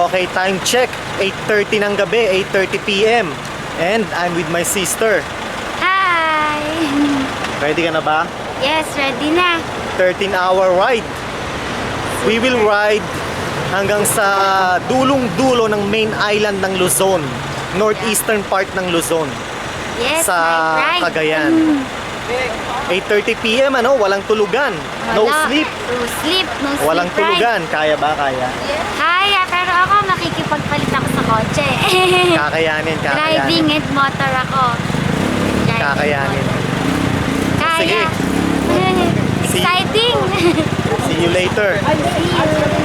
Okay, time check. 8:30 ng gabi, 8:30 p.m. And I'm with my sister. Hi! Ready ka na ba? Yes, ready na. 13-hour ride. We will ride hanggang sa dulong-dulo ng main island ng Luzon. Northeastern part ng Luzon. Yes, Sa right. Cagayan. 8:30 p.m. walang tulugan. No sleep. No sleep, no sleep. Walang right? tulugan. Kaya ba? Kaya? Kaya, pero ako makikipagpalit ako sa kotse. Kakayanin. Driving and motor ako. Driving Kakayanin. motor. Kaya. Sige. Exciting! See you later. See you.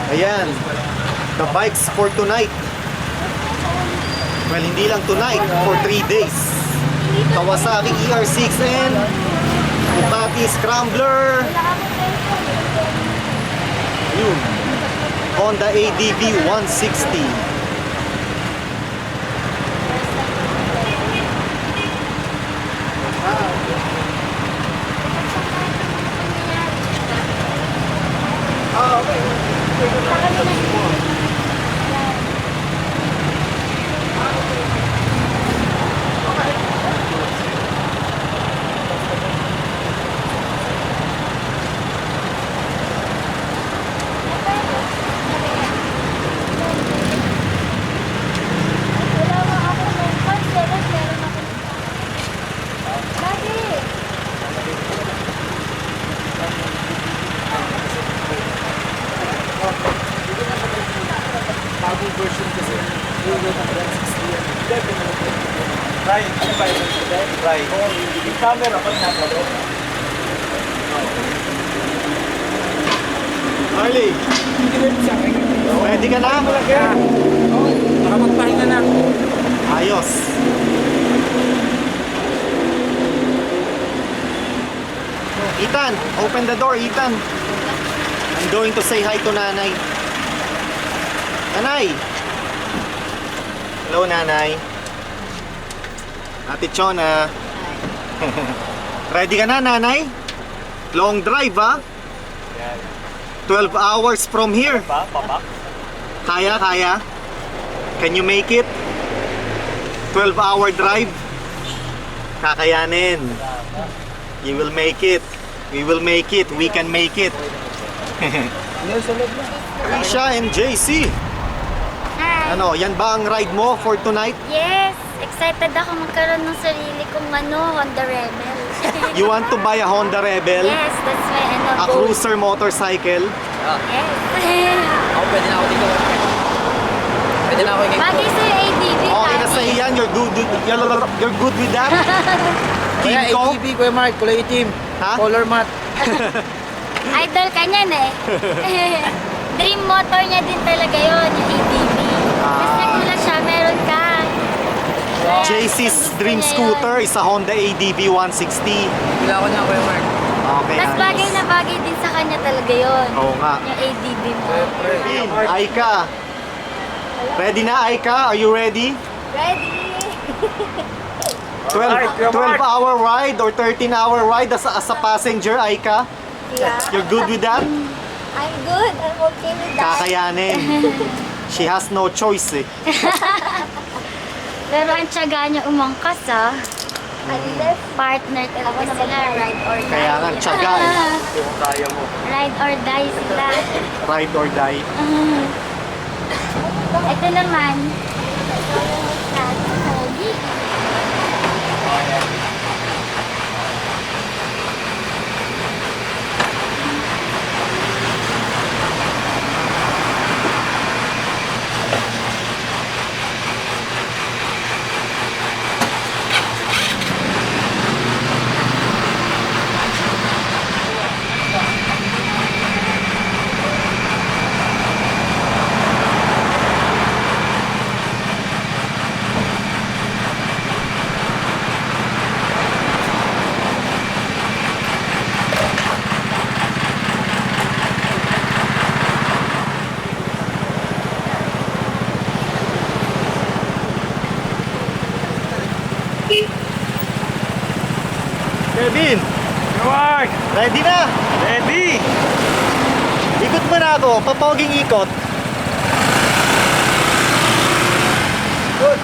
Ayan, the bikes for tonight. Well, hindi lang tonight, for 3 days. Kawasaki ER6 and Bugatti Scrambler. Yun. Honda ADV 160. Bagong version kasi yung 160 yan. Definitely. Right. Right. Yung camera pa nakalo. Harley, Hindi rin sa akin. ready ka na? Oo. Nakapagpahinga na. Ayos. Ethan, open the door, Ethan. I'm going to say hi to Nanay. Nanay! Hello, Nanay. Ate Chona. Ready ka na, Nanay? Long drive, ha? 12 hours from here. Papa? Kaya? Can you make it? 12-hour drive? Kakayanin. You will make it. We will make it. We can make it. Risha and JC. Hi! Yan ba ang ride mo for tonight? Yes! Excited ako magkaroon ng sarili kong Honda Rebel. You want to buy a Honda Rebel? Yes, that's my A goal. cruiser motorcycle? Yes. Ako pwede na ako dito. Pwede na ako yung Bagay sa'yo ADV. Okay na sa iyan. You're good with that? Kaya Kinko? ATV, Kuya Mark, kulay itim. Ha? Color matte. Idol ka niyan eh. Dream motor niya din talaga yon yung ADV. Tapos nagulat siya, meron ka. Kaya JC's gusto dream niya scooter yun. is a Honda ADV 160. Bila ko niya, Kuya Mark. Okay, Tapos bagay na bagay din sa kanya talaga yon. Oo nga. Yung ADV mo. Siyempre. Aika. Ready na, Aika? Are you ready? Ready? 12-hour ride or 13-hour ride as a passenger, Aika? Yeah. You're good with that? I'm good. I'm okay with that. Kakayanin. She has no choice eh. Pero ang tiyaga niya umangkas ah. Partner talaga sila, ride or die. Kaya nga, tiyaga eh. Kung kaya mo. Ride or die sila. Ride or die. Ito naman. Pogi. Kevin, Mark! ready na? Ready! Ikot mo na ako, papoging ikot. Good.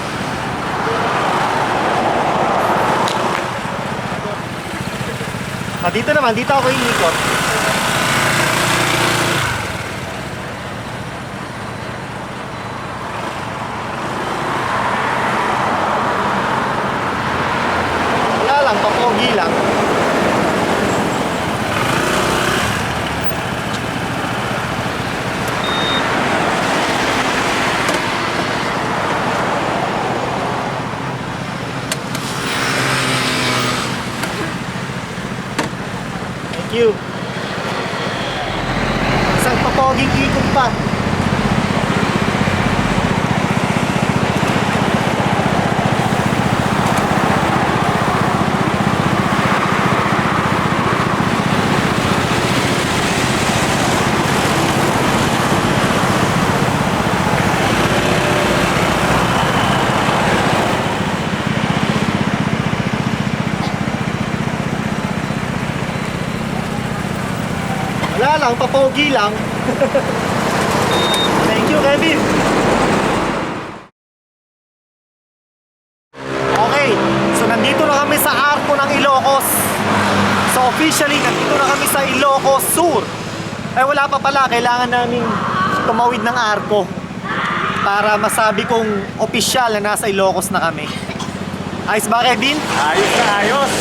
Dito naman, dito ako iikot. Wala lang, papogi lang. Thank you. Isang papoging ikot pa. Wala lang, papogi lang. Thank you, Kevin. Okay, so nandito na kami sa Arco ng Ilocos. So officially, nandito na kami sa Ilocos Sur. Eh wala pa pala, kailangan namin tumawid ng Arco para masabi kong opisyal na nasa Ilocos na kami. Ayos ba, Kevin? Ayos na ayos!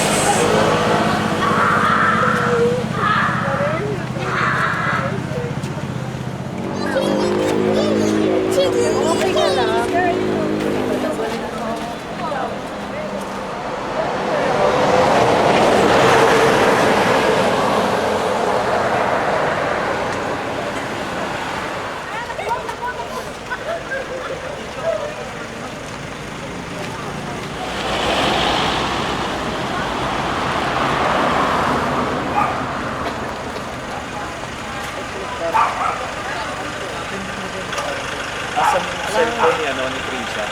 Asan yung cellphone ni, ni Trisha?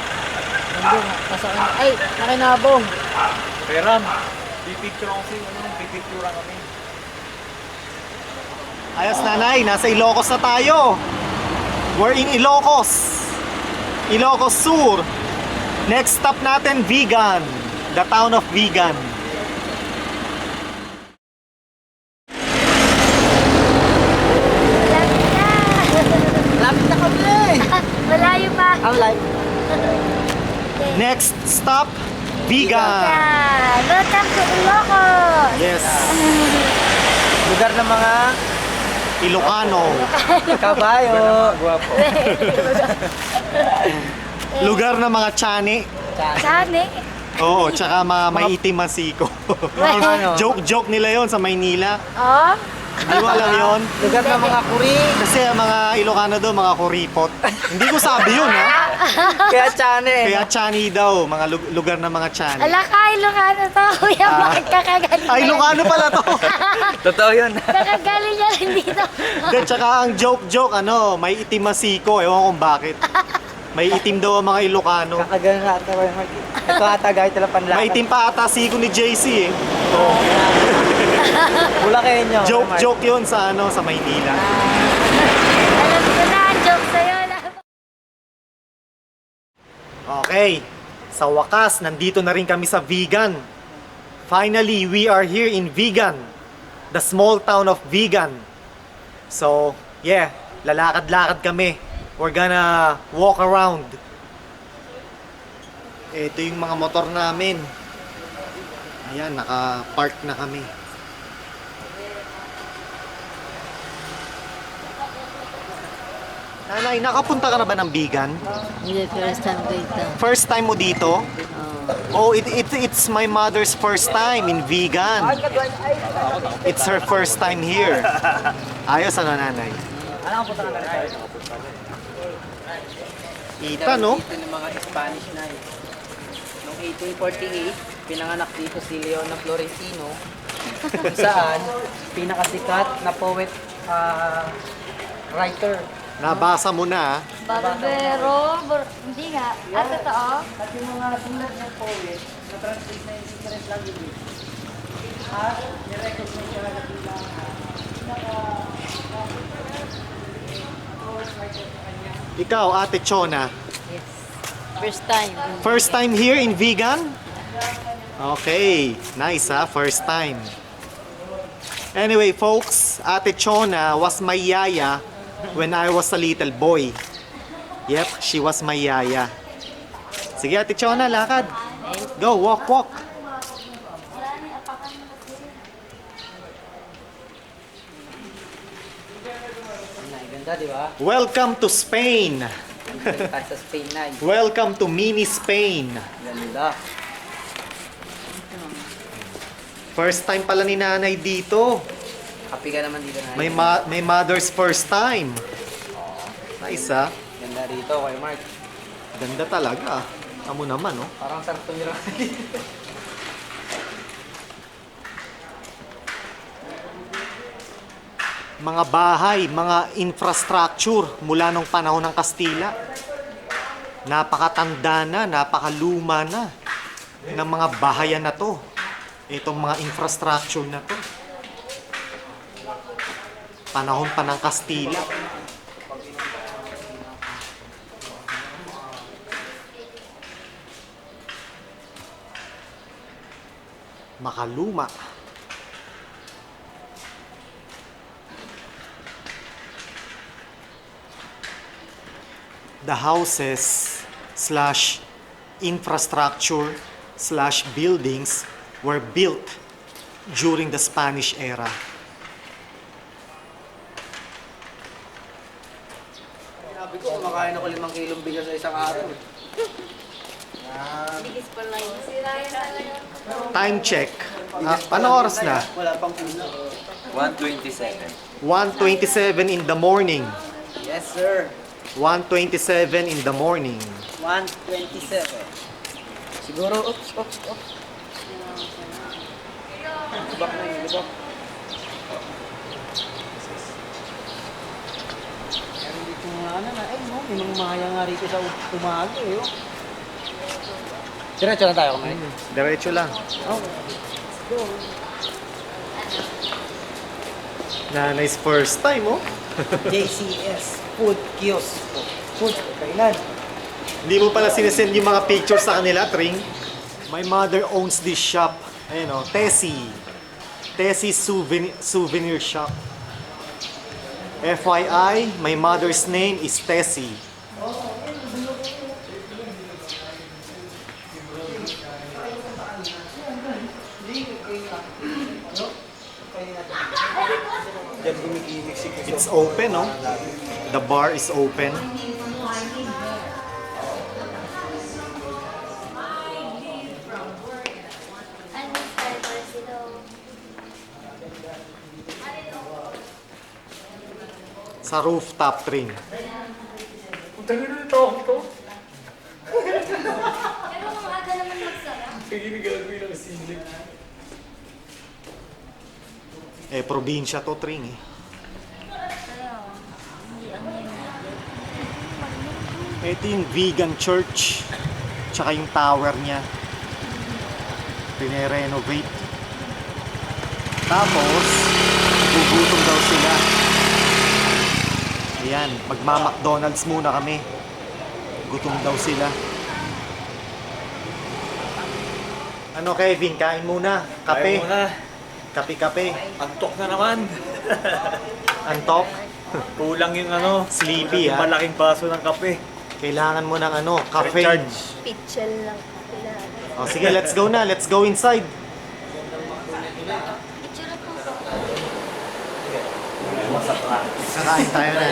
Nandun, nasaan? Ay, nakinabong. Peram, pipicture ako sa'yo, pipicture kami. Ayos, nanay, nasa Ilocos na tayo. We're in Ilocos. Ilocos Sur. Next stop natin, Vigan. The town of Vigan. Lapit na. Lapit na kami! Malayo pa. Ang live. Okay. Next stop, Vigan. Yeah. Welcome to Ilocos. Yes, Lugar ng mga Ilocano. kabayo. Guwapo. Lugar ng mga Chani. Sani. Oo, tsaka may itim masiko. Ano? Joke nila yon sa Maynila. Oh. Hindi mo alam yon. Lugar ng mga kuri. Kasi ang mga Ilocano doon, mga kuripot. Hindi ko sabi yun, ha? Kaya tsane. Kaya Chani daw, mga lugar ng mga Chani. Ala ka, Ilocano to. Kuya, bakit kakagaling? Ay, Ilocano pala to. Totoo yun. Kakagaling niya rin dito. Then, tsaka ang joke, may itim masiko. Ewan kung bakit. May itim daw ang mga Ilocano. Kakagano na ata. Ito ata gahit lang panlakad. May itim pa ata siko ni JC, eh. Wala kayo nyo. Joke yun sa Maynila. Alam ko na, joke sa'yo. Okay. Sa wakas, nandito na rin kami sa Vigan. Finally, we are here in Vigan, the small town of Vigan. So, yeah, lalakad-lakad kami. We're gonna walk around. Ito yung mga motor namin. Ayan, naka-park na kami. Nanay, nakapunta ka na ba ng Vigan? Hindi, first time ko ito. First time mo dito? Oh, it's my mother's first time in Vigan. It's her first time here. Ayos ano, nanay? Kita, no? Dito ng mga Spanish na eh. Noong 1848, pinanganak dito si Leona Florentino. Kung saan, pinakasikat na poet, writer. Nabasa mo na, ah. Barbero, hindi nga. Ah, totoo? At yung mga sulat ng poet, na-translate na yung different languages. At nirecognize siya na bilang Ikaw, Ate Chona, Yes. First time. first time here in Vigan? Okay, nice ha, first time. Anyway, folks, Ate Chona was my yaya when I was a little boy. Yep, she was my yaya. Sige, Ate Chona, lakad. Go, walk, walk. Ganda, di ba? Welcome to Spain. Tayo sa Spain na. Welcome to mini Spain. Ganda. First time pala ni nanay dito. Happy ka naman dito na. May mother's first time. Nice ha. Ganda rito kay Mark. Ganda talaga. Amo naman, oh. Parang sarap tumira. Mga bahay, mga infrastructure mula nung panahon ng Kastila. Napakatanda na, napakaluma na ng mga bahayan na to. Itong mga infrastructure na to. Panahon pa ng Kastila. Makaluma. The houses slash infrastructure slash buildings were built during the Spanish era. Sabi ko, kumakain ako 5 kilong bigas sa isang araw. Time check. Paano oras na? Wala pang puno. 127. 1:27 in the morning. Yes, sir. 1:27 in the morning. 127. Siguro, oops. Lubak na yun, lubak. Pero dito nga no? May mga mahaya nga rito sa umaga eh, oh. Diretso na tayo kumain. Diretso lang. Oh, let's go. Nanay's first time, oh. JCS Food Kiosk. Food, kainan. Hindi mo pala sinesend yung mga pictures sa kanila, Tring? My mother owns this shop. Ayun, oh. Tessie. Tessie Souvenir Shop. FYI, my mother's name is Tessie. It's open, no? The bar is open. Sa rooftop train. Pero ang aga naman magsara. Probinsya to, Tring, eh. Ito yung vegan church. Tsaka yung tower niya. Pine-renovate. Tapos, gugutom daw sila. Ayan, magma-McDonald's muna kami. Gutom daw sila. Ano Kevin, kain muna. Kape. Kain muna. Kape-kape. Antok na naman. Antok. Kulang yung ano. Sleepy, yung ha? malaking baso ng kape. Kailangan mo ng ano, caffeine. Recharge. Pitchel lang. O sige, let's go na. Let's go inside. Picture po. Kakain tayo na.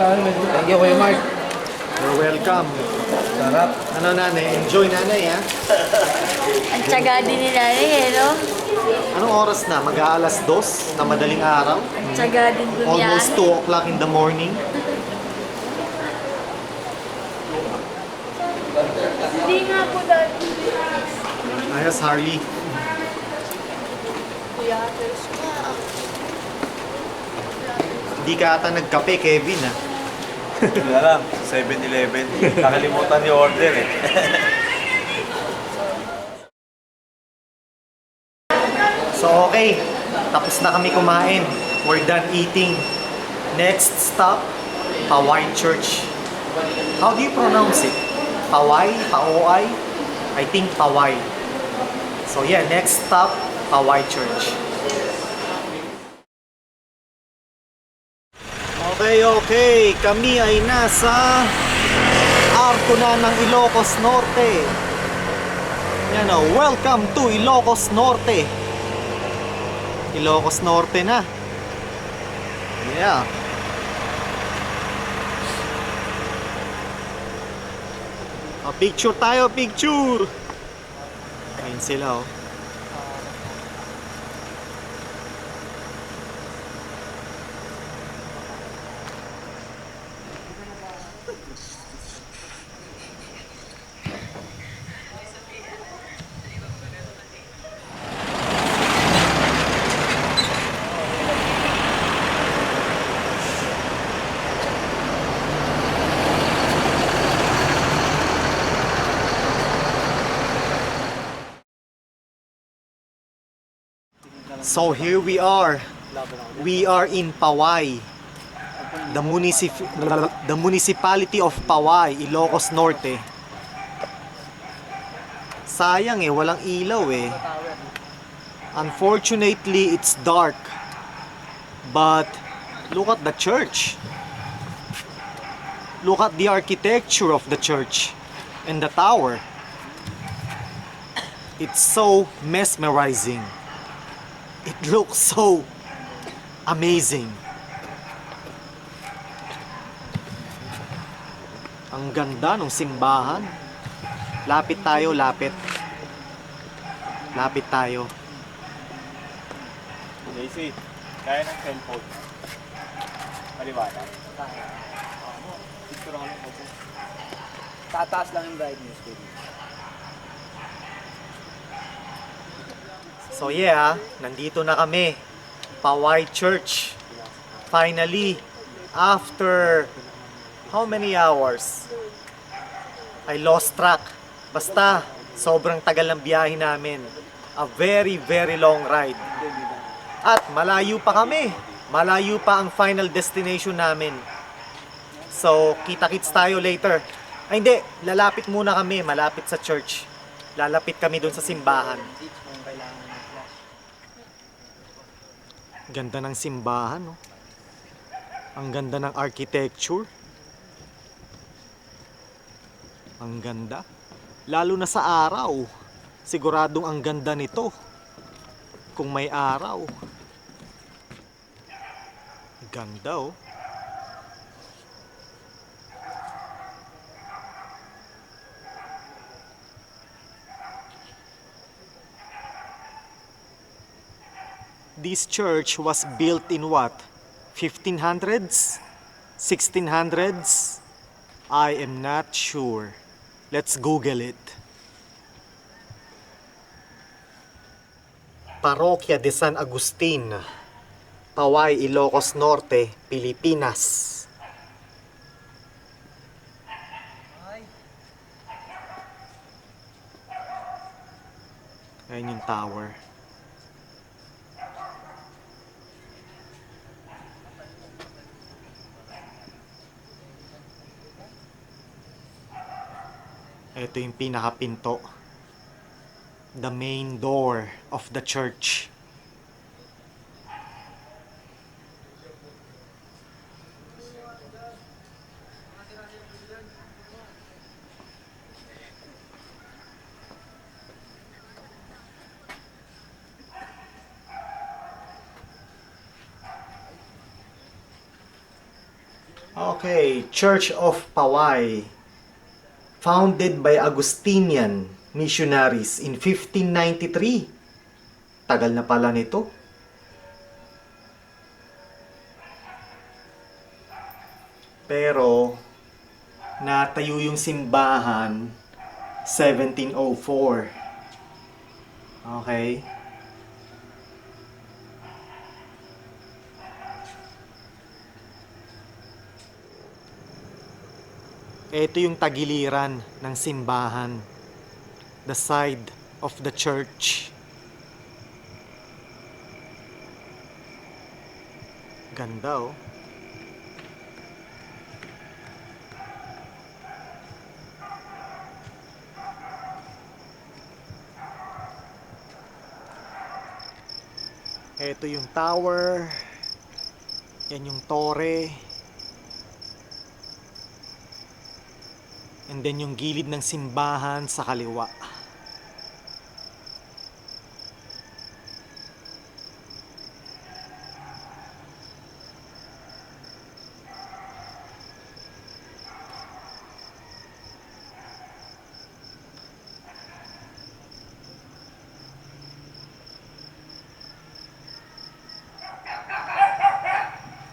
Thank you, Kuya Mark. You're welcome. Sarap. Ano nanay? Enjoy nanay ha? Ang tsaga din ni nanay eh, no? Anong oras na? Mag-aalas 2 na madaling araw? Ang tsaga din Almost bumiyahe. 2 o'clock in the morning. Hindi nga po dati. Ayos Harley. Kuya, there's ka. Hindi ka ata nagkape Kevin ha? Wala lang. 7-Eleven. Nakalimutan yung order eh. So okay, tapos na kami kumain. We're done eating. Next stop, Paway Church. How do you pronounce it? Paway? Paoay? I think Paway. So yeah, next stop, Paway Church. Okay. Kami ay nasa arko na ng Ilocos Norte. Yan o, welcome to Ilocos Norte. Ilocos Norte na. Yeah. Picture tayo, picture. Ayun sila oh. So here we are. We are in Paway. The municipality of Paway, Ilocos Norte. Sayang eh, walang ilaw eh. Unfortunately, it's dark. But look at the church. Look at the architecture of the church and the tower. It's so mesmerizing. It looks so amazing. Ang ganda ng simbahan. Lapit tayo, lapit. Lapit tayo. JC, kaya ng cellphone. Maliwanag. Picture lang ako. Tataas lang yung brightness, baby. So yeah, nandito na kami. Paway Church. Finally, after how many hours? I lost track. Basta, sobrang tagal ng biyahe namin. A very, very long ride. At malayo pa kami. Malayo pa ang final destination namin. So, kita-kits tayo later. Ay hindi, lalapit muna kami, malapit sa church. Lalapit kami dun sa simbahan. Ganda ng simbahan, no? Ang ganda ng architecture. Ang ganda. Lalo na sa araw. Siguradong ang ganda nito. Kung may araw. Ganda, oh. This church was built in what? 1500s? 1600s? I am not sure. Let's Google it. Parokya de San Agustin, Paway, Ilocos Norte, Pilipinas. Ayan yung tower. Ito yung pinakapinto. The main door of the church. Okay, Church of Pawai. Founded by Augustinian missionaries in 1593. Tagal na pala nito. Pero, natayo yung simbahan 1704. Okay? Ito yung tagiliran ng simbahan. The side of the church. Ganda oh. Ito yung tower. Yan yung tore. And then yung gilid ng simbahan sa kaliwa.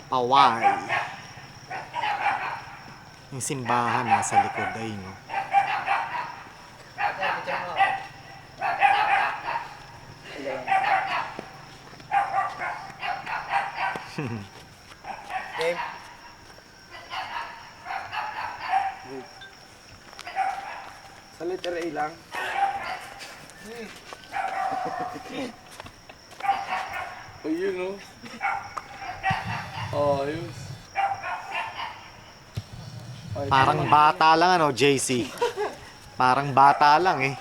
Pawai. Yung simbahan nasa likod ay no. Game. Sa letter A lang. Oh, yun no? Oh, ayos. Parang bata lang ano, JC. Parang bata lang eh.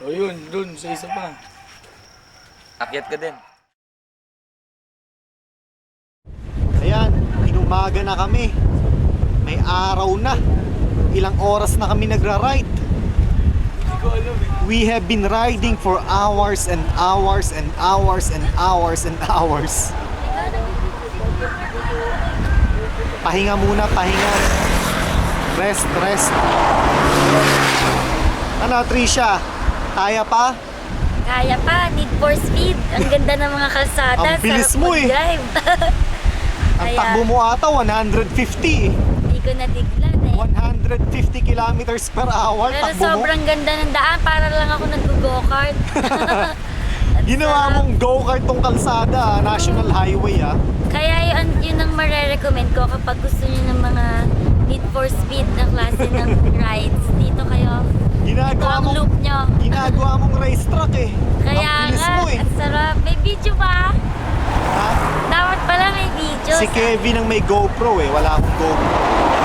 Oh, yun. Dun, sa isa pa. Akyat ka din. Ayan, inumaga na kami. May araw na. Ilang oras na kami nagra-ride. Hindi ko alam eh. We have been riding for hours and hours and hours and hours and hours. Pahinga muna, pahinga. Rest, rest. Ano, Trisha? Kaya pa? Kaya pa, Need for Speed. Ang ganda ng mga kalsada. Ang bilis sarap mo eh. mag-drive. Ang Kaya, takbo mo ata 150 eh. Hindi ko natiglan eh. 150 kilometers per hour Pero takbo mo. sobrang ganda ng daan. Para lang ako nag-go-kart. At Ginawa sarap. mong go-kart tong kalsada, National Highway ah. Kaya yun ang marirecommend ko kapag gusto niyo ng mga Need for Speed na klase ng rides. Dito kayo. Ito Ginagawa ang mong, loop nyo. ginagawa mong racetrack eh. Kaya Ang bilis nga, mo eh. ang sarap. May video ba? Ha? Dapat pala may video. Si Kevin ang may GoPro eh, wala akong GoPro.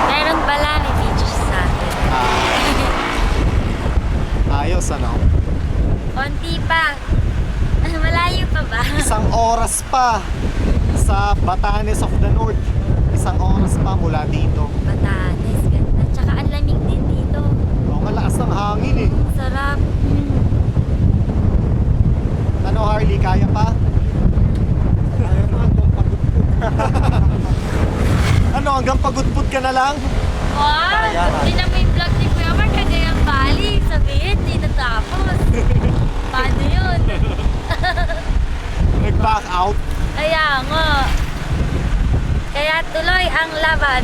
Meron pala, may video siya sa akin. Ayos ano? Konti pa. Malayo pa ba? Isang oras pa sa Batanes of the North. Isang oras pa mula dito. Batanes, ganda. Tsaka ang lamig din dito. O, malakas ng hangin eh. Sarap. Ano Harley, kaya pa? Ano, hanggang pagudpud ka na lang? Wow! Tingnan mo yung vlog ni Kuya Mark, Cagayan Valley. Sabihin, di natapos. Paano yun? Nag-back out? Kaya nga. Kaya tuloy ang laban.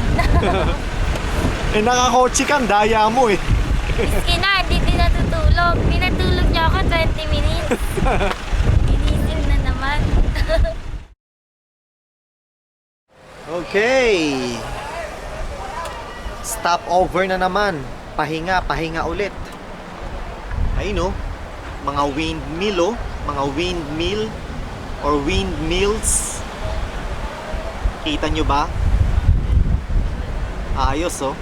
Eh nakakotse kang, daya mo eh. Miski na, hindi din natutulog. Pinatulog niya ako 20 minutes. Inisip na naman. Okay. Stop over na naman. pahinga ulit. Ayun oh, mga windmill oh, mga windmill or windmills. Kita nyo ba? Ayos oh.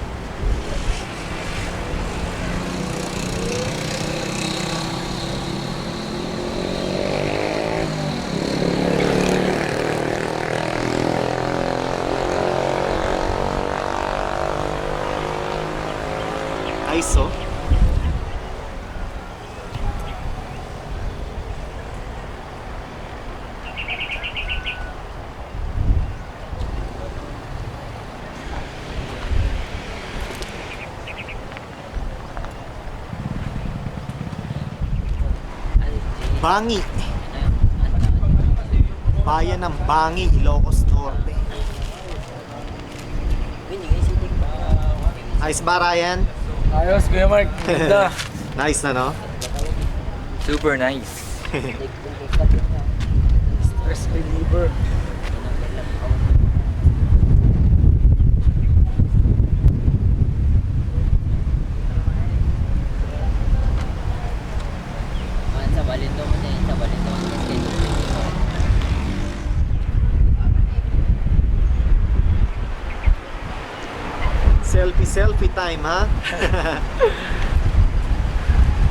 Ayos oh. Bangi. Bayan ng Bangi, Ilocos Norte. Ayos ba, Ryan? Ayos, Kuya Mark. Ganda. Nice na, no? Super nice. Stress reliever. Sa balito mo din, sa balito mo din. Selfie time, ha?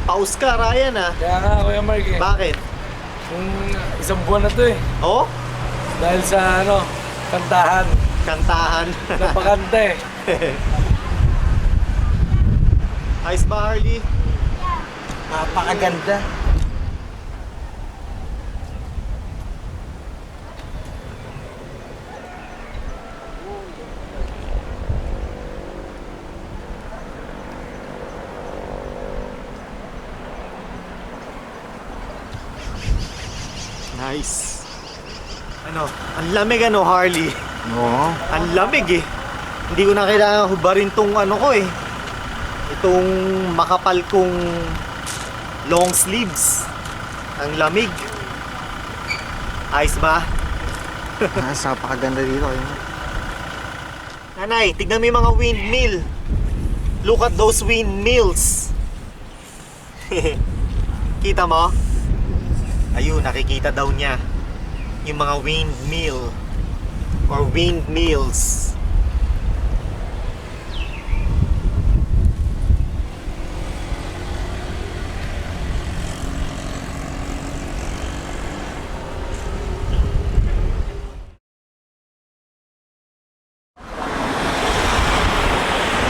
Pause ka, Ryan, ha? Kaya nga, Kuya Mark eh. Bakit? Kung isang buwan na to eh. Oh? Dahil sa ano, kantahan. Kantahan. Napakanta eh. Ayos ba, Harley? Napakaganda. Nice. Ano? Ang lamig ano, Harley? Oo. Ang lamig eh. Hindi ko na kailangan hubarin tong ano ko eh. Itong makapal kong long sleeves. Ang lamig. Ayos ba? Napakaganda dito. Nanay, tignan mo yung mga windmill. Look at those windmills. Kita mo? Ayun, nakikita daw niya yung mga windmill or windmills.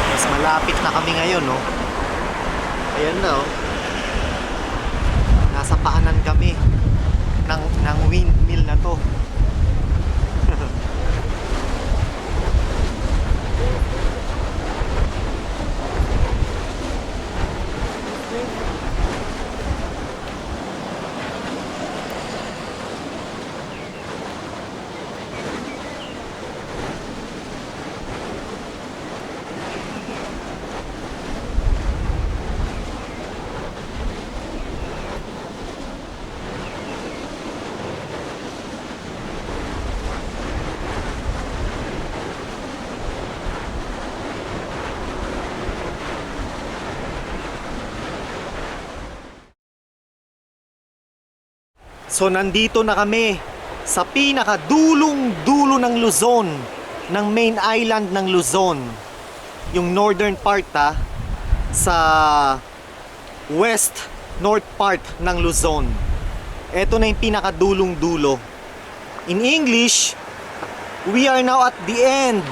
Mas malapit na kami ngayon, no? Ayan na, oh. Nasa paanan kami ng windmill na to. So nandito na kami sa pinakadulong-dulo ng Luzon, ng main island ng Luzon. Yung northern part sa west north part ng Luzon. Ito na yung pinakadulong-dulo. In English, we are now at the end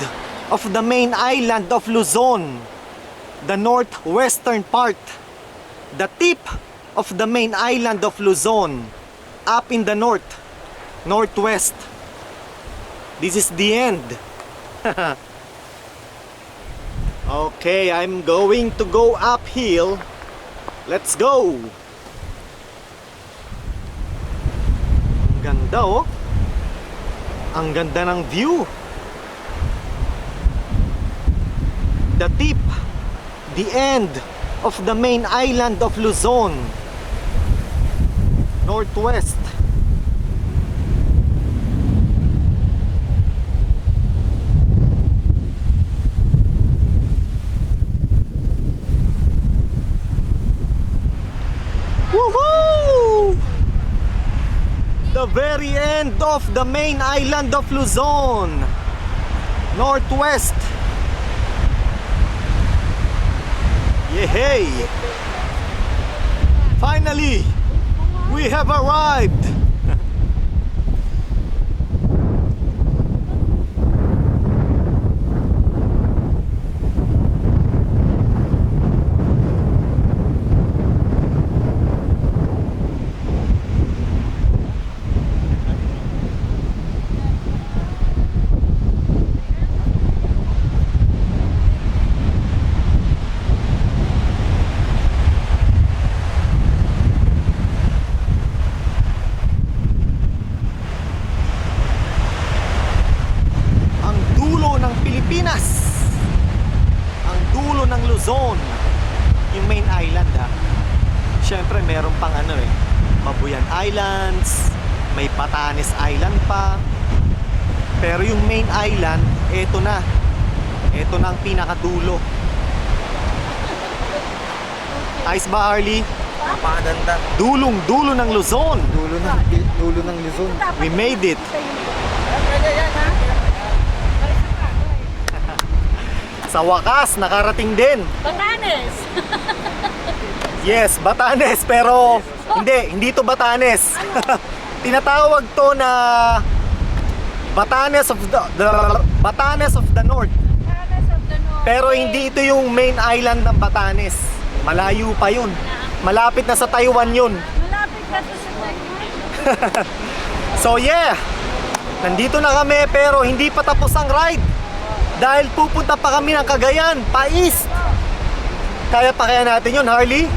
of the main island of Luzon, the northwestern part, the tip of the main island of Luzon. Up in the northwest. This is the end. Okay, I'm going to go uphill. Let's go. Ang ganda oh. Ang ganda ng view. The tip, the end of the main island of Luzon. Northwest. very end of the main island of Luzon. Northwest. Yehey! Finally, we have arrived. Pilipinas, ang dulo ng Luzon, yung main island ha. Syempre meron pang Mabuyan Islands, may Batanes Island pa, pero yung main island, eto na ang pinakadulo. Ayos ba, Harley? Napakaganda. Dulo ng Luzon. Dulo ng Luzon. We made it. Sa wakas, nakarating din. Batanes! Yes, Batanes, pero hindi to Batanes. Tinatawag to na Batanes of the Batanes of the North. Pero hindi ito yung main island ng Batanes. Malayo pa yun. Malapit na sa Taiwan yun. Malapit ka to sa Taiwan. So yeah, nandito na kami pero hindi pa tapos ang ride. Dahil pupunta pa kami ng Cagayan, pa east. Kaya pa kaya natin yun, Harley?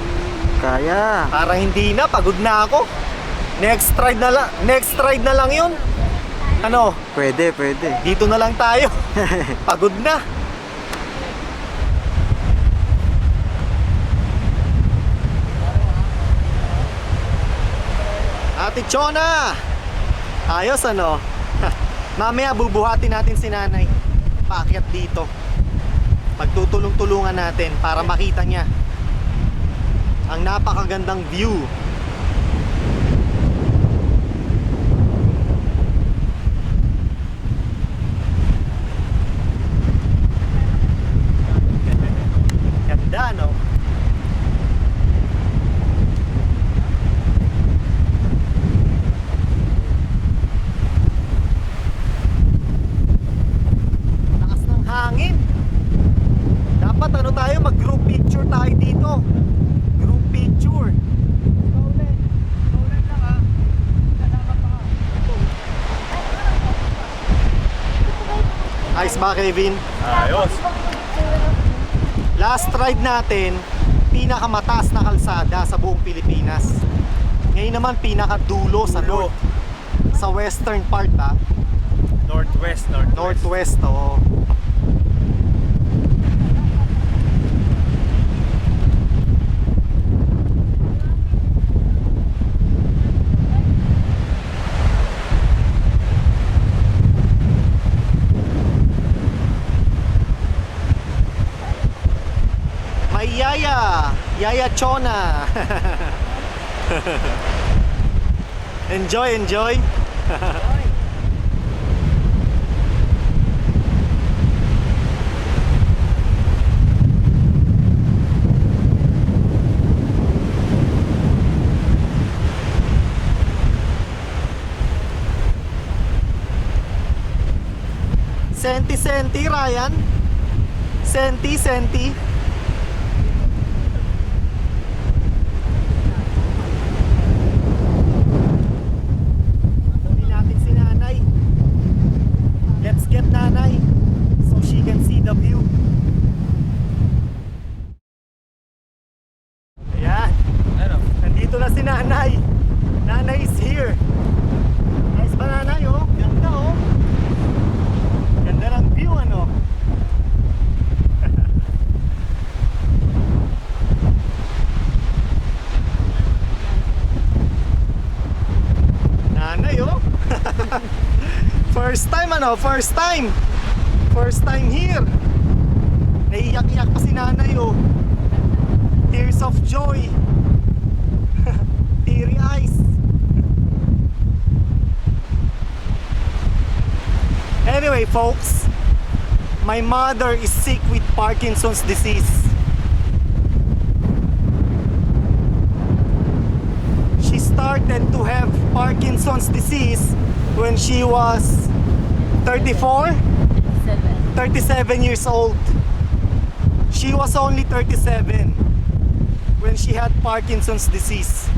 Kaya. Para hindi na, pagod na ako. Next ride na lang yun. Ano? Pwede. Dito na lang tayo. Pagod na. Ate Chona! Ayos ano? Mamaya bubuhatin natin si nanay. Paakyat dito. Pagtutulong-tulungan natin para makita niya ang napakagandang view. Ganda, no? Lakas ng hangin. Dapat tayo, mag-group picture tayo dito. Group picture. Ayos ba, Kevin? Ayos. Last ride natin, pinakamataas na kalsada sa buong Pilipinas. Ngayon naman, pinakadulo sa north. Sa western part ha. Northwest, oo. May Yaya Chona. Enjoy. Senti, Ryan. Senti. Hindi natin si nanay. Let's get nanay so she can see the view. Ayan. Nandito na si nanay. Nanay is here. Nice ba nanay, oh? Ganda, oh. Ganda ng view, ano? Nanay, oh. First time here. Naiiyak-iyak pa si nanay, oh. Tears of joy. Teary eyes. Anyway, folks, my mother is sick with Parkinson's disease. She started to have Parkinson's disease when she was 34, 37 years old. She was only 37 when she had Parkinson's disease.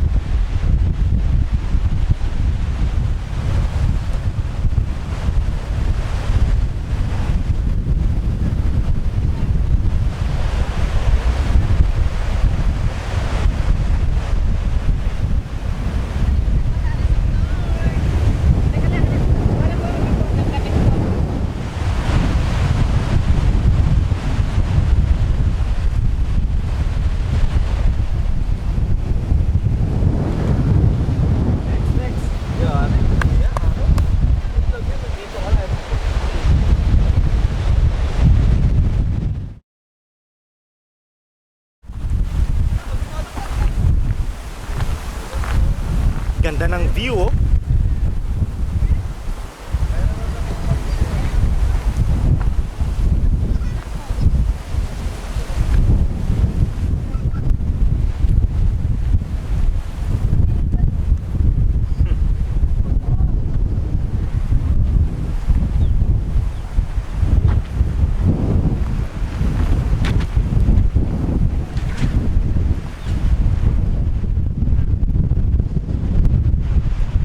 Ganda ng view, oh.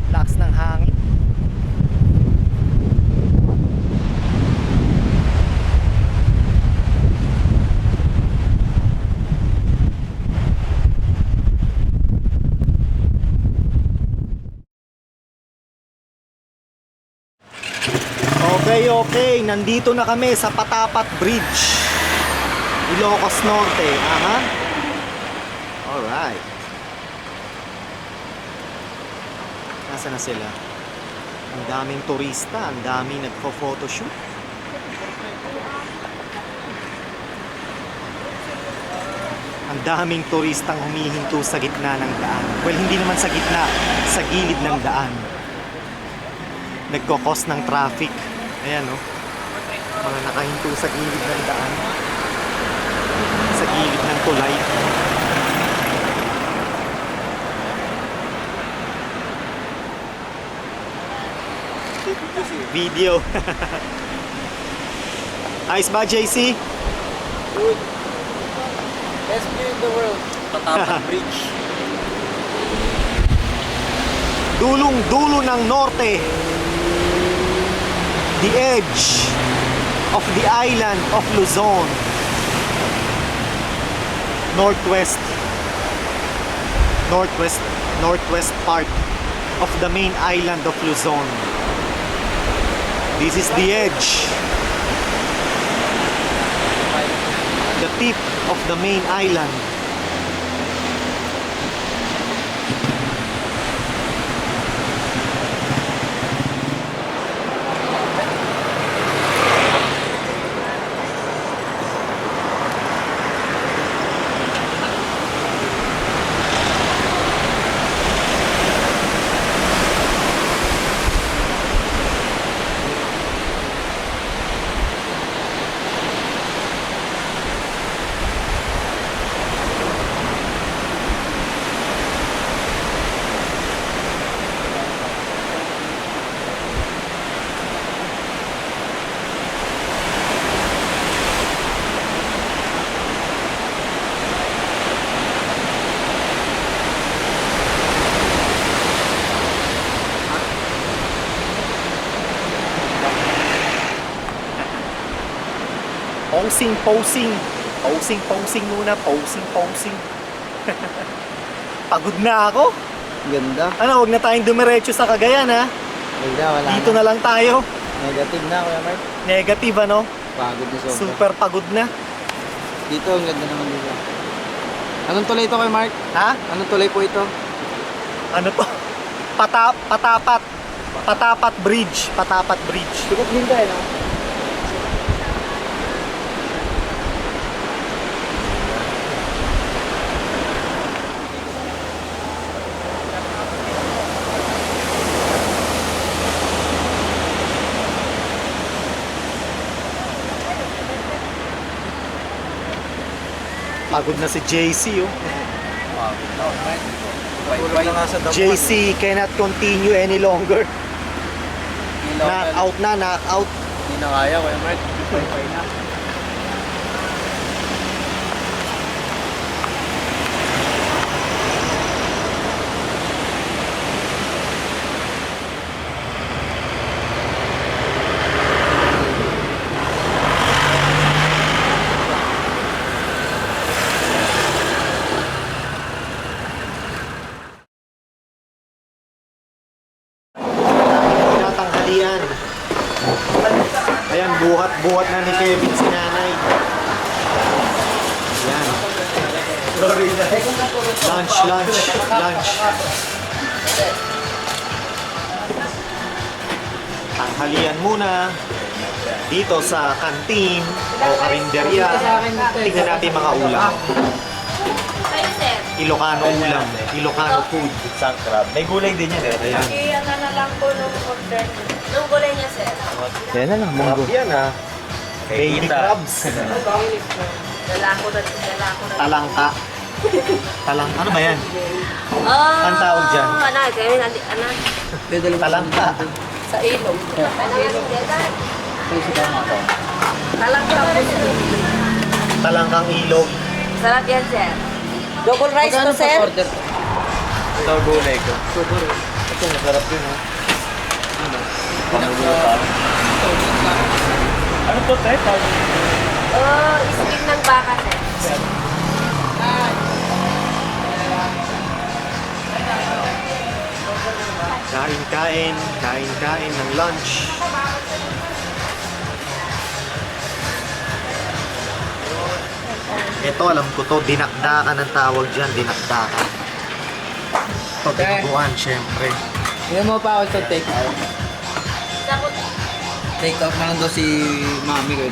Lakas ng hangin. Okay, nandito na kami sa Patapat Bridge, Ilocos Norte. Aha. Alright. Nasaan na sila? Ang daming turista, ang daming nagpo-photoshoot. Ang daming turistang humihinto sa gitna ng daan. Well, hindi naman sa gitna, sa gilid ng daan. Nagkokos ng traffic. Ayan, oh. Mga nakahinto sa gilid ng daan. Sa gilid ng tulay. Video. Ayos ba, JC? Good. Best view in the world. Patapat Bridge. Dulong-dulo ng norte. The edge of the island of Luzon. Northwest part of the main island of Luzon. This is the edge, the tip of the main island. Posing muna, posing. Pagod na ako. Ganda. Ano, wag na tayong dumiretso sa Cagayan, ha? Wala Dito na lang tayo. Negative na, Kuya Mark. Negative, ano? Pagod na sobra. Super pagod na. Dito, ang ganda naman dito. Anong tulay ito, Kuya Mark? Ha? Anong tulay po ito? Ano to? Patapat Bridge. Patapat Bridge. Sikot din tayo, no? Pagod na si JC, oh. Kulang na nga sa damo. JC cannot continue any longer. Knock out na, knock out. Hindi na kaya, Kuya Mark. Pay na. Tinatanghalian. Ayan, buhat-buhat na ni Kevin si nanay. Ayan. Lunch. Tanghalian muna. Dito sa kantin o karinderya. Tingnan natin mga ulam. Kayo, sir. Ilocano ulam. Ilocano food. Isang crab. May gulay din yan, eh. Ayan. Ano na lang po nung order. Nung gulay niya, sir. Yan na lang, munggo. Yan ah. Baby crabs. Lalako na. Talangka. Ano ba yan? Oh, Ang tawag dyan? Ano, Kevin, ano? Talangka. Sa ilog. Talangka po, sir. Talangkang ilog. Sarap yan, sir. Double rice po, sir. Ito gulay ko. Ito, masarap din, ha? Ano to, Ted? Oh, skin ng baka, sir. Kain ng lunch. Ito, alam ko to, dinakdakan ang tawag dyan, dinakdakan. Ito, dinuguan, syempre. Hindi mo pa ako sa take out. Take out na lang daw si mami ko.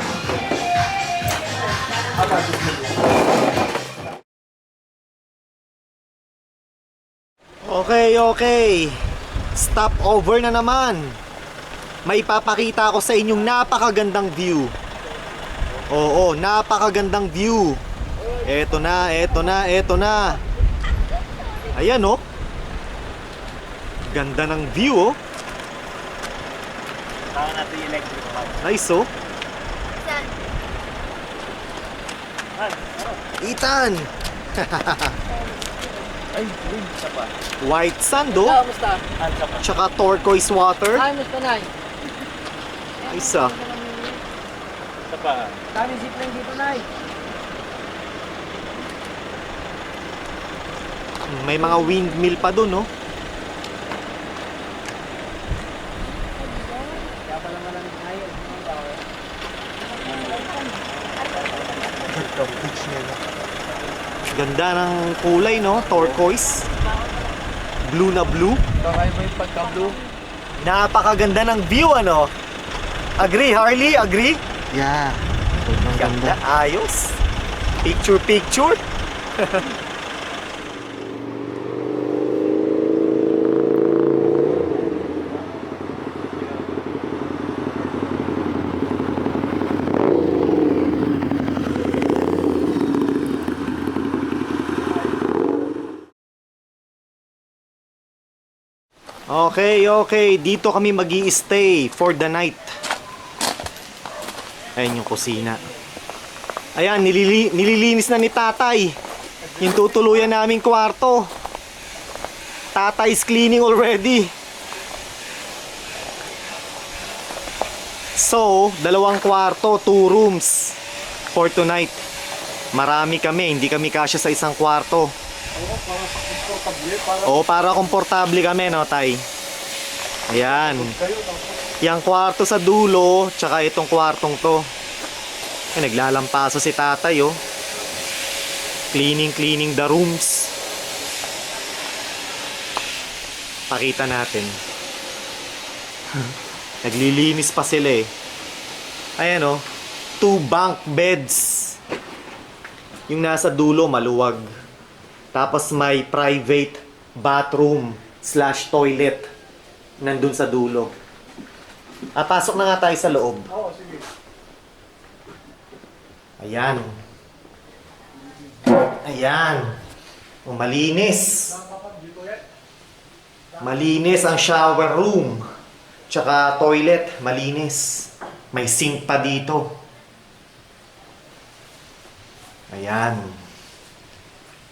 Okay. Stop over na naman. May ipapakita ko sa inyong napakagandang view. Oo, napakagandang view. Eto na. Ayan, oh. Ganda ng view, oh. Tawag natin yung electric fan. Nice, oh. Ethan! Ay, isa pa. White sand, oh. Kamusta? Isa pa. Tsaka turquoise water. Kamusta na? Isa. Isa pa. Kami zipline dito na. May mga windmill pa dun, oh. Kaya pala malamig tayo. Ganda ng kulay, no? Turquoise. Blue na blue. Kakaya mo yung pagka-blue. Napakaganda ng view, ano? Agree, Harley? Agree? Yeah. Ganda, ayos. Picture. Okay. Dito kami magi-stay for the night. Ayan yung kusina. Ayan, nililinis na ni tatay. Yung tutuluyan naming kwarto. Tatay is cleaning already. So, 2 kwarto, 2 rooms for tonight. Marami kami, hindi kami kasya sa isang kwarto. Oo, para komportable kami, no, tay? Ayan. Yang kwarto sa dulo, tsaka itong kwartong to. Ay, naglalampaso si tatay, oh. Cleaning the rooms. Pakita natin. Naglilinis pa sila, eh. Ayan, oh. 2 bunk beds. Yung nasa dulo, maluwag. Tapos may private bathroom/toilet nandun sa dulo. Pasok na nga tayo sa loob. Oo, sige. Ayan. Ayan. Oh, malinis. Malinis ang shower room. Tsaka toilet, malinis. May sink pa dito. Ayan.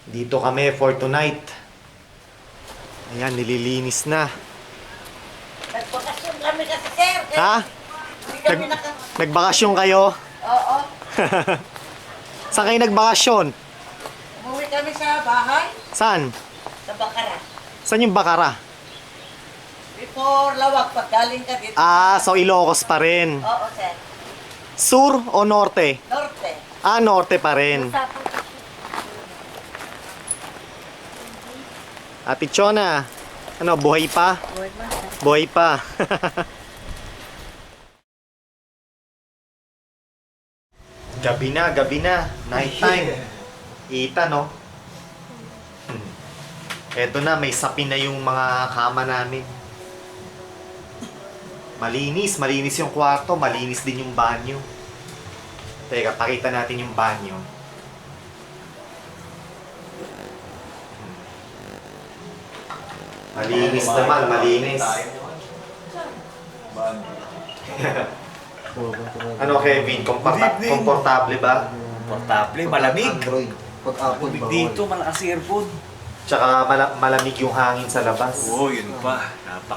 Dito kami for tonight. Ayan, nililinis na. Nagbakasyon kami kasi, sir. Ha? Hindi kami Nagbakasyon kayo? Oo. Saan kayo nagbakasyon? Umuwi kami sa bahay, Saan? sa Bakara. Saan yung Bakara? Before Lawag, pag galing ka dito. Ah, so Ilocos pa rin. Oo, sir. Sur o norte? Norte. Ah, norte pa rin. Ate Chona, ano, buhay pa? Buhay pa. Gabi na. Night time. Ita, no? Eto na, may sapin na yung mga kama namin. Malinis yung kwarto, malinis din yung banyo. Teka, pakita natin yung banyo. Malinis naman, malinis. Ano Kevin, komportable ba? Portable, malamig. Pag-apple Malamig dito, malakas aircon. Tsaka malamig yung hangin sa labas. Oo, yun pa.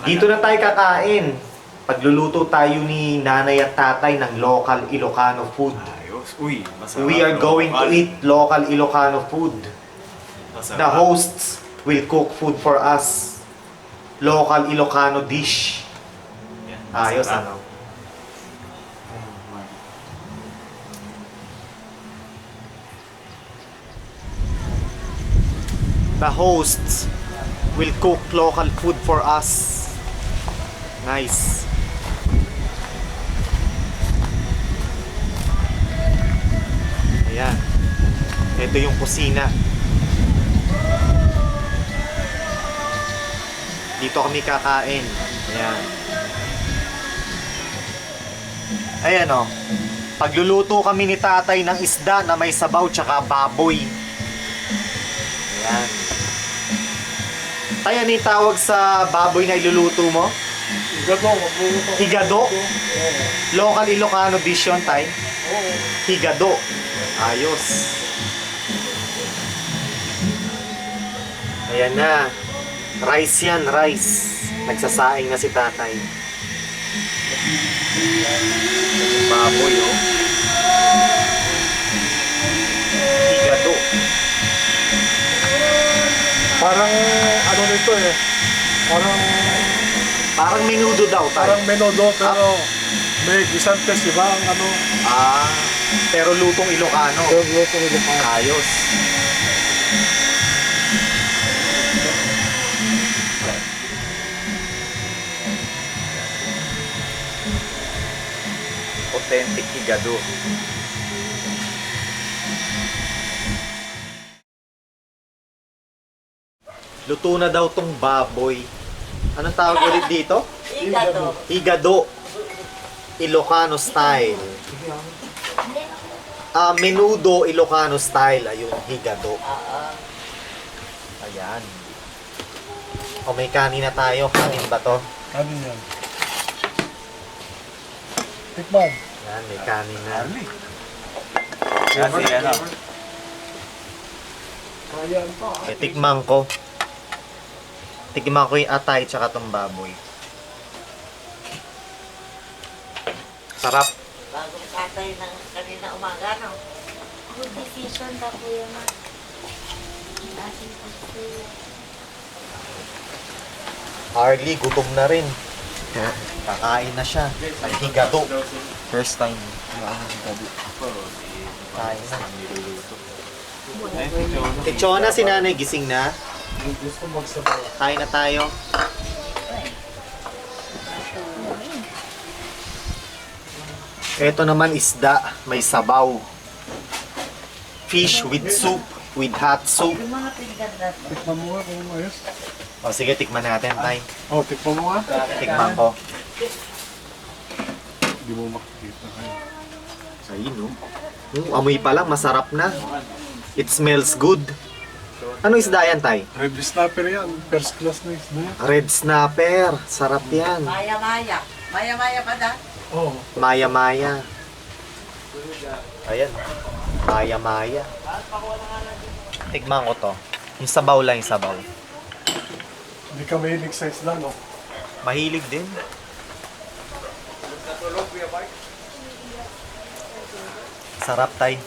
Dito na tayo kakain. Pagluluto tayo ni nanay at tatay ng local Ilocano food. Ayos. Uy, masarap. We are going to eat local Ilocano food. Masarap. The hosts will cook food for us. Local Ilocano dish. Yan, Ayos, masarap. ano? The hosts will cook local food for us. Nice. Ayan. Ito yung kusina. Dito kami kakain. Ayan. Ayan o. Pagluluto kami ni tatay ng isda na may sabaw tsaka baboy. Ayan. Tay, ano yung tawag sa baboy na iluluto mo? Higado. Local Ilocano dish yun, tay? Higado. Ayos. Ayan na. Rice yan, rice. Nagsasaing na si tatay. Baboy, oh. Higado. Parang ano nito eh. Parang menudo daw, tay. Parang menudo pero may gisantes, di ba? Ang ano, Ah, pero lutong Ilocano. luto nila pa. Ayos. Authentic higado. Luto na daw tong baboy. Anong tawag ulit dito? Higado. Higado. Ilocano style. Menudo Ilocano style. Ayun, higado. Ayan. O may kanin na tayo. Kanin ba to? Ano yan? Tikman. Ayan, may kanin na. Kasi ano, Ayan pa. Tikman ko. Tikman ko yung atay tsaka tong baboy. Sarap. Bagong katay ng kanina umaga, no? Good decision ka, Kuya Ma. Asin kasi. Harley, gutom na rin. Kakain na siya. Ay, higado. First time. Kain na. Tichona, si nanay gising na. Gusto magsabay. Kain na tayo. Ito naman isda, may sabaw. Fish with soup, with hot soup. Yung mga pinggan natin. Tikman mo nga kung ayos. O sige, tikman natin, tay. Oh, tikman mo nga. Tikman ko. Hindi mo makikita kayo. Ayun, no? Amoy pa lang, masarap na. It smells good. Ano isda yan, Tay? Red snapper yan. First class na isda yan. Red snapper. Sarap yan. Maya-maya. Maya-maya pa da. Oo. Maya-maya. Ayan. Maya-maya. Tikman ko to. Yung sabaw lang, yung sabaw. Hindi ka mahilig sa isda, no? Mahilig din. Sarap, Tay.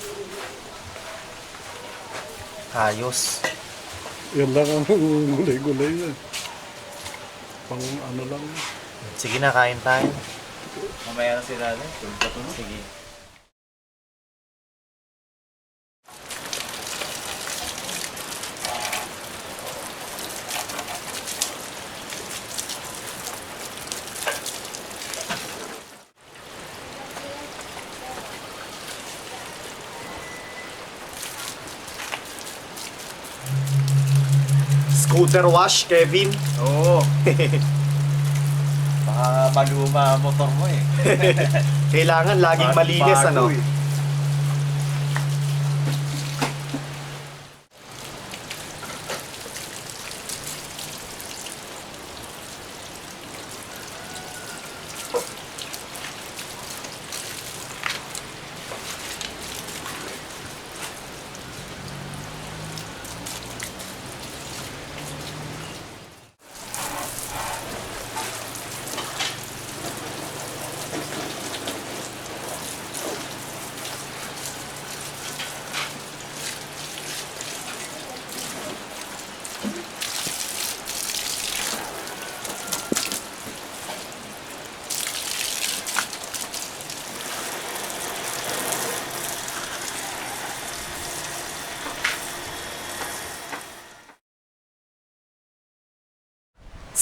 Ayos. Yan lang ang gulay-gulay yan. Pang ano lang. Sige na, kain tayo. Mamaya na sila na. Sige. Scooter wash, Kevin. Oo. Baka maluma ang motor mo eh. Kailangan laging malinis, ano? Bago eh.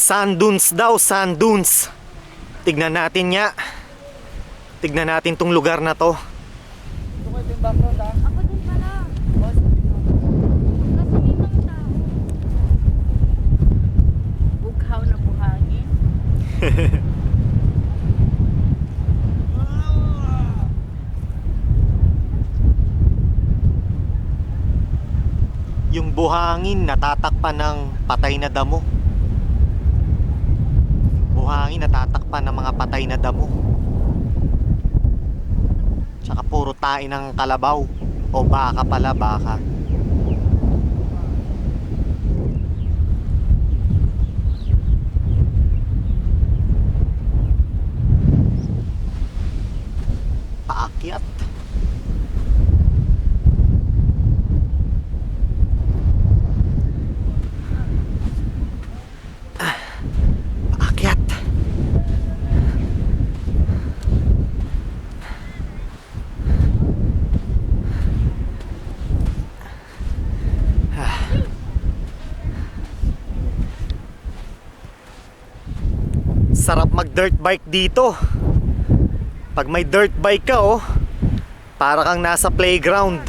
Sand dunes daw, sand dunes. Tignan natin nga. Tignan natin tong lugar na to. Ako din pala. Kasi may mga tao. Bughaw na buhangin. Yung buhangin natatakpan ng patay na damo. Buhangin natatakpan ng mga patay na damo. Tsaka puro tae ng kalabaw. O baka pala, baka. Paakyat. Paakyat. Sarap mag dirt bike dito. Pag may dirt bike ka, oh, para kang nasa playground.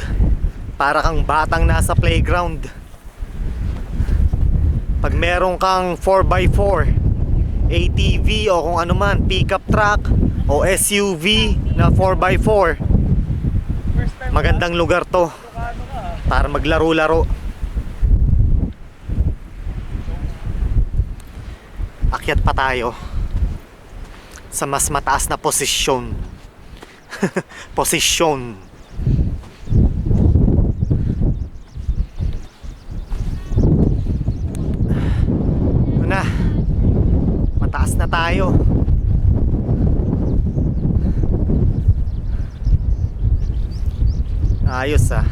Para kang batang nasa playground. Pag meron kang 4x4, ATV o kung ano man, pickup truck o SUV na 4x4, magandang lugar to para maglaro-laro. Akyat pa tayo sa mas mataas na posisyon. Posisyon. Ito na. Mataas na tayo. Ayos ah.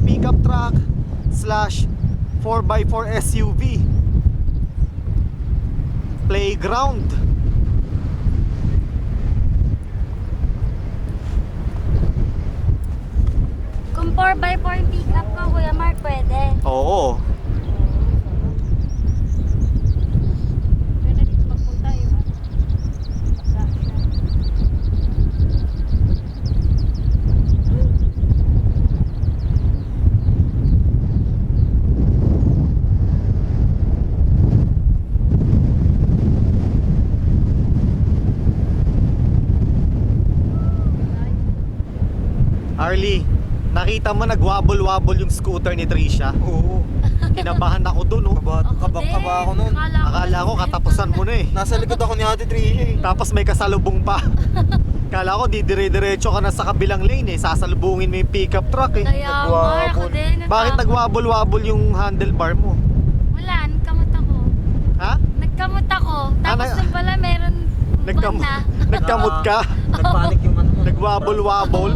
pickup truck / 4x4 SUV. Playground. Kung 4x4 yung pick-up ko, Kuya Mark, pwede. Oo. Pwede dito magpunta yung pasahe na. Arlie, nakita mo nag-wobble-wobble yung scooter ni Trisha? Oo. Kinabahan ako dun, oh. Kabak-kaba ako nun. Akala ko katapusan mo na eh. Nasa likod ako ni Ate Trisha eh. Tapos may kasalubong pa. Kala ko dire-diretso ka na sa kabilang lane eh. Sasalubungin mo yung pickup truck eh. Kaya Mark, ako din. Bakit natakot. nag-wobble-wobble yung handlebar mo? Wala, nagkamot ako. Ha? Nagkamot ako. Tapos na- nung pala meron Nagkamot, na. nagkamot ka? Nagpanik yung ano. Nag-wobble-wobble?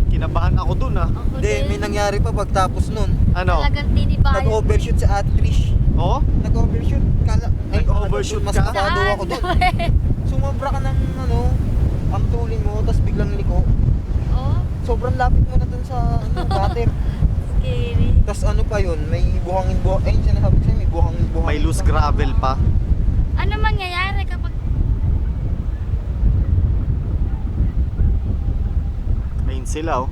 Kinabahan ako dun ah. Ako Hindi, din. may nangyari pa pagtapos nun. Ano? Talagang tinibayan. Nag-overshoot si Ate Trish. Oh? Nag-overshoot. Nag-overshoot mas ka? mapado ako dun. Sumobra ka ng ano, ang tuling mo, tapos biglang liko. Oh, Sobrang lapit mo na dun sa ano, gutter. scary. Tapos ano pa yun, may buhangin-buhangin. Ayun, sinasabi ko sa'yo, may buhangin-buhangin. May loose gravel pa. Ano mangyayari kapag Ayun sila oh.